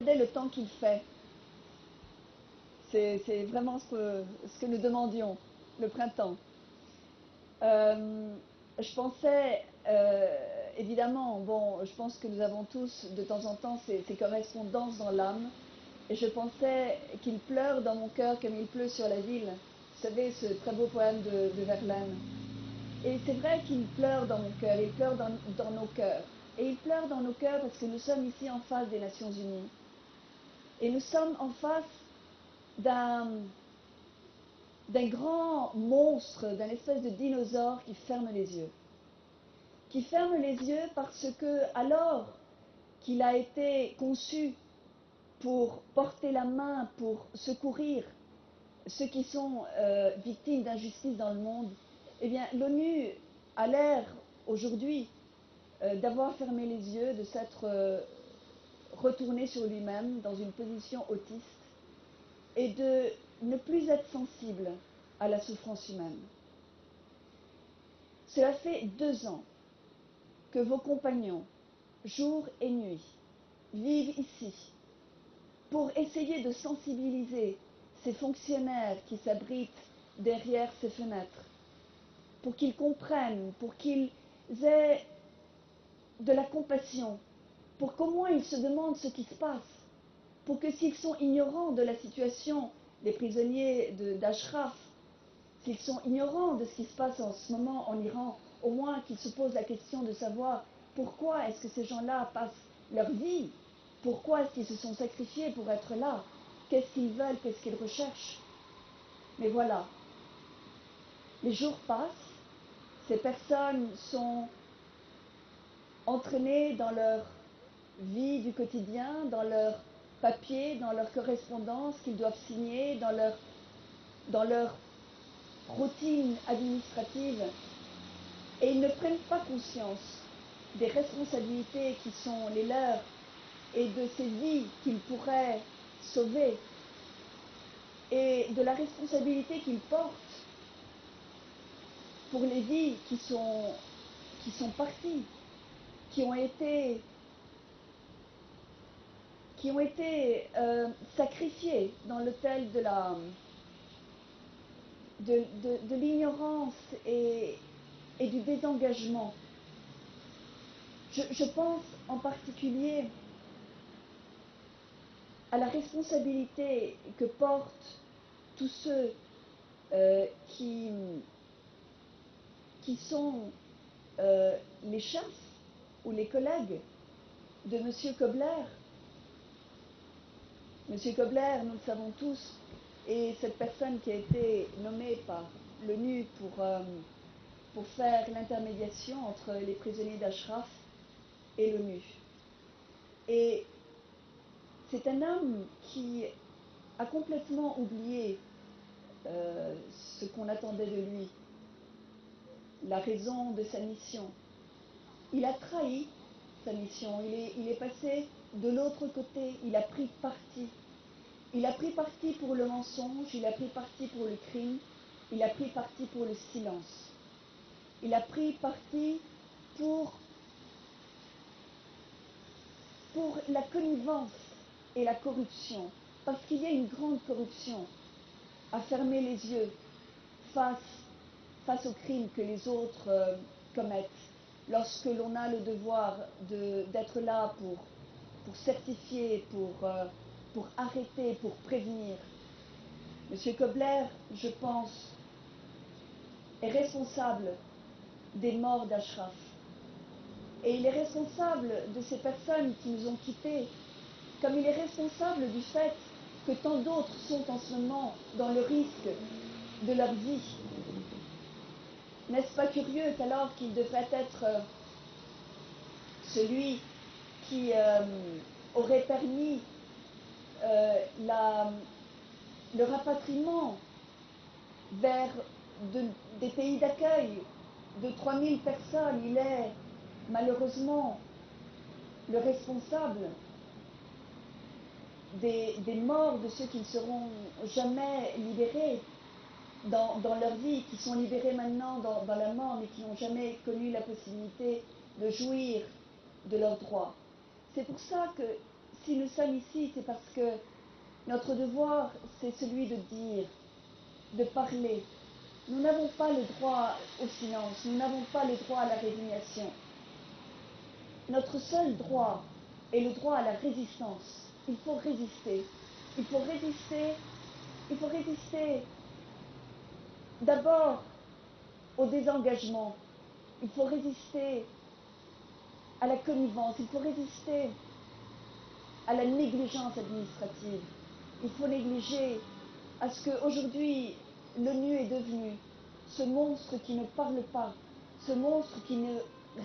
le temps qu'il fait. C'est vraiment ce que nous demandions, le printemps. Je pensais, évidemment, bon, je pense que nous avons tous de temps en temps ces correspondances dans l'âme, et je pensais qu'il pleure dans mon cœur comme il pleut sur la ville. Vous savez, ce très beau poème de Verlaine. Et c'est vrai qu'il pleure dans mon cœur, il pleure dans nos cœurs. Et il pleure dans nos cœurs parce que nous sommes ici en face des Nations Unies. Et nous sommes en face d'un grand monstre, d'un espèce de dinosaure qui ferme les yeux. Qui ferme les yeux parce que, alors qu'il a été conçu pour porter la main, pour secourir ceux qui sont victimes d'injustice dans le monde, eh bien, l'ONU a l'air, aujourd'hui, d'avoir fermé les yeux, de s'être retourné sur lui-même dans une position autiste et de ne plus être sensible à la souffrance humaine. Cela fait 2 ans que vos compagnons, jour et nuit, vivent ici pour essayer de sensibiliser ces fonctionnaires qui s'abritent derrière ces fenêtres, pour qu'ils comprennent, pour qu'ils aient de la compassion, pour qu'au moins ils se demandent ce qui se passe, pour que s'ils sont ignorants de la situation des prisonniers d'Ashraf, s'ils sont ignorants de ce qui se passe en ce moment en Iran, au moins qu'ils se posent la question de savoir pourquoi est-ce que ces gens-là passent leur vie, pourquoi est-ce qu'ils se sont sacrifiés pour être là, qu'est-ce qu'ils veulent, qu'est-ce qu'ils recherchent. Mais voilà, les jours passent, ces personnes sont entraînées dans leur vie du quotidien, dans leurs papiers, dans leur correspondance qu'ils doivent signer, dans leur routine administrative, et ils ne prennent pas conscience des responsabilités qui sont les leurs et de ces vies qu'ils pourraient sauver et de la responsabilité qu'ils portent pour les vies qui sont parties, qui ont été sacrifiées dans l'autel de l'ignorance et du désengagement. Je pense en particulier à la responsabilité que portent tous ceux qui sont les chefs ou les collègues de M. Kobler. M. Kobler, nous le savons tous, est cette personne qui a été nommée par l'ONU pour faire l'intermédiation entre les prisonniers d'Ashraf et l'ONU. Et c'est un homme qui a complètement oublié ce qu'on attendait de lui, la raison de sa mission. Il a trahi sa mission, il est passé de l'autre côté, il a pris parti. Il a pris parti pour le mensonge, il a pris parti pour le crime, il a pris parti pour le silence. Il a pris parti pour la connivence et la corruption, parce qu'il y a une grande corruption à fermer les yeux face aux crimes que les autres commettent, lorsque l'on a le devoir d'être là pour certifier, pour arrêter, pour prévenir. M. Kobler, je pense, est responsable des morts d'Ashraf. Et il est responsable de ces personnes qui nous ont quittés, comme il est responsable du fait que tant d'autres sont en ce moment dans le risque de leur vie. N'est-ce pas curieux qu'alors qu'il devrait être celui qui aurait permis le rapatriement vers des pays d'accueil de 3000 personnes, il est malheureusement le responsable des morts de ceux qui ne seront jamais libérés dans leur vie, qui sont libérés maintenant dans la mort, mais qui n'ont jamais connu la possibilité de jouir de leurs droits. C'est pour ça que si nous sommes ici, c'est parce que notre devoir, c'est celui de dire, de parler. Nous n'avons pas le droit au silence, nous n'avons pas le droit à la résignation. Notre seul droit est le droit à la résistance. Il faut résister. Il faut résister. Il faut résister d'abord au désengagement. Il faut résister à la connivence. Il faut résister à la négligence administrative. Il faut négliger à ce qu'aujourd'hui l'ONU est devenue ce monstre qui ne parle pas, ce monstre qui ne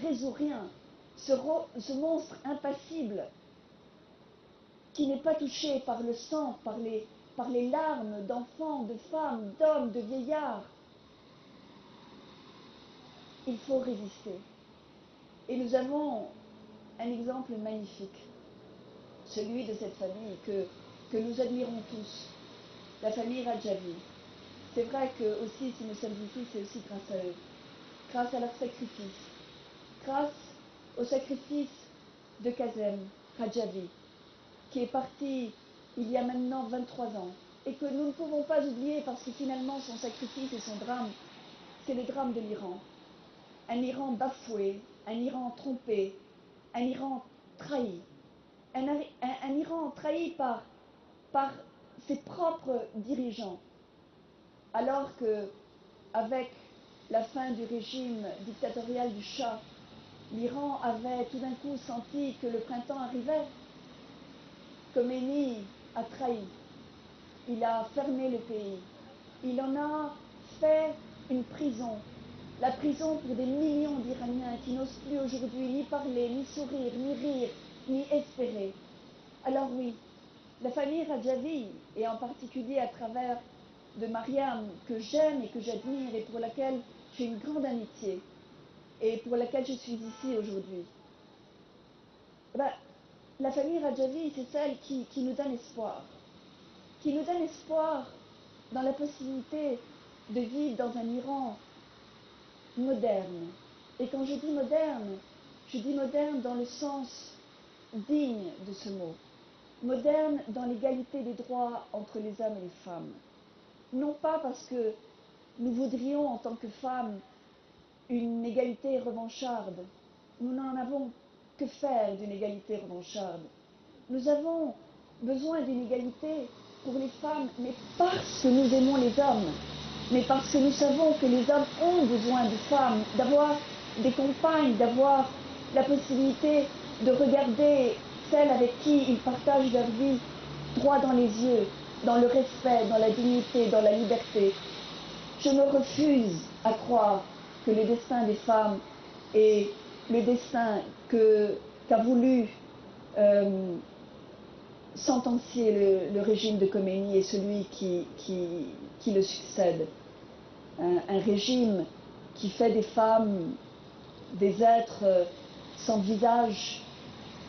résout rien, ce monstre impassible qui n'est pas touché par le sang, par les larmes d'enfants, de femmes, d'hommes, de vieillards. Il faut résister. Et nous avons un exemple magnifique, celui de cette famille que nous admirons tous, la famille Rajavi. C'est vrai que aussi, si nous sommes ici, c'est aussi grâce à eux, grâce à leur sacrifice, grâce au sacrifice de Kazem Rajavi, qui est parti il y a maintenant 23 ans, et que nous ne pouvons pas oublier parce que finalement son sacrifice et son drame, c'est le drame de l'Iran. Un Iran bafoué, un Iran trompé, un Iran trahi, un Iran trahi par ses propres dirigeants, alors que, avec la fin du régime dictatorial du Shah, l'Iran avait tout d'un coup senti que le printemps arrivait. Khomeini a trahi, il a fermé le pays, il en a fait une prison, la prison pour des millions d'Iraniens qui n'osent plus aujourd'hui ni parler, ni sourire, ni rire, ni espérer. Alors oui, la famille Rajavi, et en particulier à travers de Mariam, que j'aime et que j'admire et pour laquelle j'ai une grande amitié et pour laquelle je suis ici aujourd'hui, la famille Rajavi, c'est celle qui nous donne espoir, qui nous donne espoir dans la possibilité de vivre dans un Iran moderne. Et quand je dis moderne dans le sens digne de ce mot, moderne dans l'égalité des droits entre les hommes et les femmes. Non pas parce que nous voudrions en tant que femmes une égalité revancharde. Nous n'en avons que faire d'une égalité revancharde. Nous avons besoin d'une égalité pour les femmes, mais parce que nous aimons les hommes, mais parce que nous savons que les hommes ont besoin de femmes, d'avoir des compagnes, d'avoir la possibilité de regarder celles avec qui ils partagent leur vie droit dans les yeux, dans le respect, dans la dignité, dans la liberté. Je me refuse à croire que le destin des femmes est le destin qu'a voulu sentencier le régime de Khomeini et celui qui le succède. Un régime qui fait des femmes des êtres sans visage,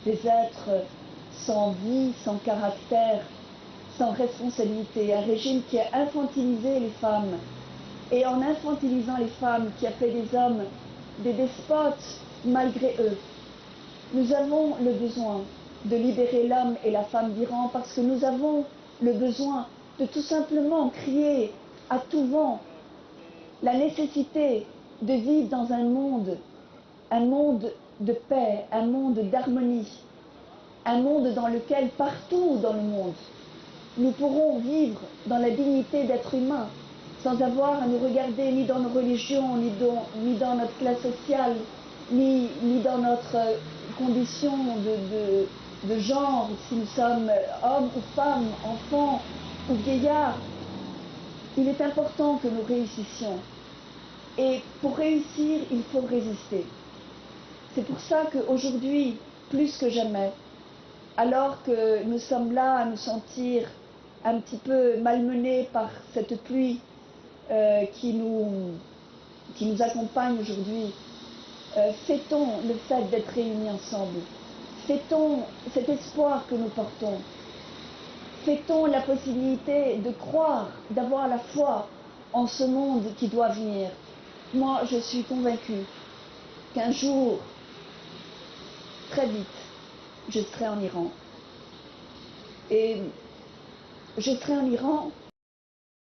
des êtres sans vie, sans caractère, sans responsabilité. Un régime qui a infantilisé les femmes. Et en infantilisant les femmes, qui a fait des hommes des despotes malgré eux. Nous avons le besoin de libérer l'homme et la femme d'Iran parce que nous avons le besoin de tout simplement crier à tout vent la nécessité de vivre dans un monde de paix, un monde d'harmonie, un monde dans lequel partout dans le monde, nous pourrons vivre dans la dignité d'être humains, sans avoir à nous regarder ni dans nos religions, ni dans notre classe sociale, ni dans notre condition de genre, si nous sommes hommes ou femmes, enfants ou vieillards. Il est important que nous réussissions. Et pour réussir, il faut résister. C'est pour ça qu'aujourd'hui, plus que jamais, alors que nous sommes là à nous sentir un petit peu malmenés par cette pluie qui nous accompagne aujourd'hui, fêtons le fait d'être réunis ensemble, fêtons cet espoir que nous portons, fêtons la possibilité de croire, d'avoir la foi en ce monde qui doit venir. Moi, je suis convaincue qu'un jour, très vite, je serai en Iran. Et je serai en Iran